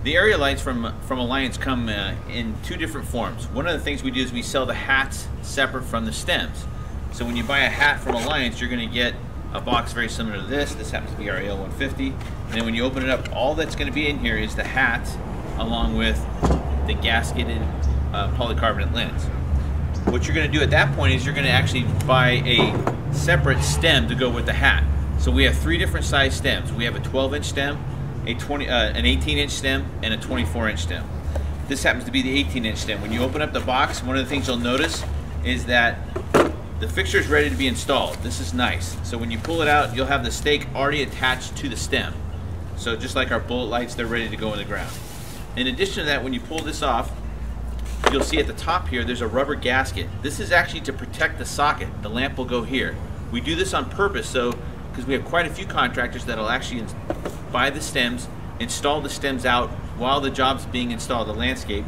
The area lights from Alliance come in two different forms. One of the things we do is we sell the hats separate from the stems. So when you buy a hat from Alliance, you're going to get a box very similar to this. This happens to be our AL150. And then when you open it up, all that's going to be in here is the hat along with the gasketed polycarbonate lens. What you're going to do at that point is you're going to actually buy a separate stem to go with the hat. So we have three different size stems. We have a 12-inch stem, an 18-inch stem, and a 24-inch stem. This happens to be the 18-inch stem. When you open up the box, one of the things you'll notice is that the fixture is ready to be installed. This is nice. So when you pull it out, you'll have the stake already attached to the stem. So just like our bullet lights, they're ready to go in the ground. In addition to that, when you pull this off, you'll see at the top here, there's a rubber gasket. This is actually to protect the socket. The lamp will go here. We do this on purpose, so because we have quite a few contractors that'll actually buy the stems, install the stems out while the job's being installed, the landscape.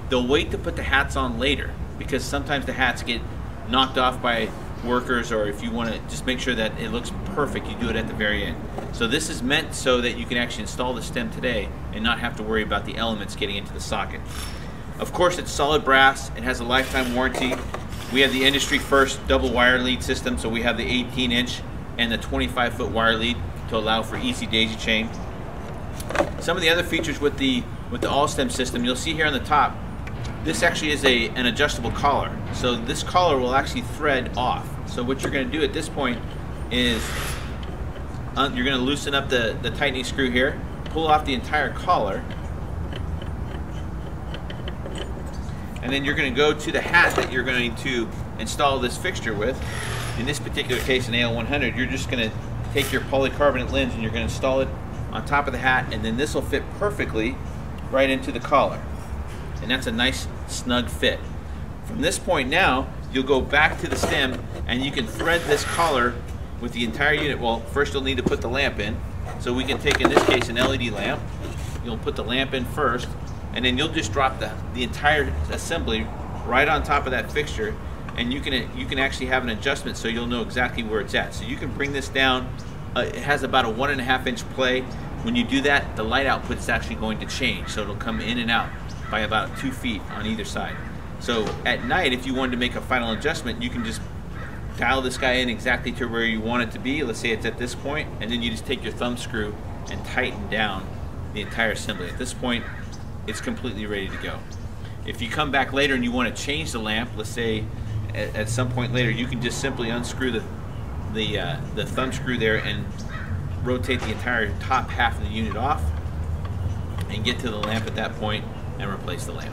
They'll wait to put the hats on later because sometimes the hats get knocked off by workers, or if you want to just make sure that it looks perfect, you do it at the very end. So this is meant so that you can actually install the stem today and not have to worry about the elements getting into the socket. Of course, it's solid brass. It has a lifetime warranty. We have the industry first double wire lead system, so we have the 18-inch and the 25-foot wire lead to allow for easy daisy chain. Some of the other features with the all-stem system, you'll see here on the top, this actually is an adjustable collar. So this collar will actually thread off. So what you're going to do at this point is you're going to loosen up the tightening screw here, pull off the entire collar, and then you're going to go to the hat that you're going to install this fixture with. In this particular case, an AL100, you're just going to take your polycarbonate lens and you're going to install it on top of the hat, and then this will fit perfectly right into the collar. And that's a nice snug fit. From this point now, you'll go back to the stem and you can thread this collar with the entire unit. Well, first you'll need to put the lamp in. So we can take, in this case, an LED lamp. You'll put the lamp in first, and then you'll just drop the entire assembly right on top of that fixture, and you can actually have an adjustment so you'll know exactly where it's at. So you can bring this down. It has about a 1.5-inch play. When you do that, the light output is actually going to change, so it'll come in and out by about 2 feet on either side. So at night, if you wanted to make a final adjustment, you can just dial this guy in exactly to where you want it to be. Let's say it's at this point, and then you just take your thumb screw and tighten down the entire assembly. At this point, it's completely ready to go. If you come back later and you want to change the lamp, let's say at some point later, you can just simply unscrew the thumb screw there and rotate the entire top half of the unit off and get to the lamp at that point and replace the lamp.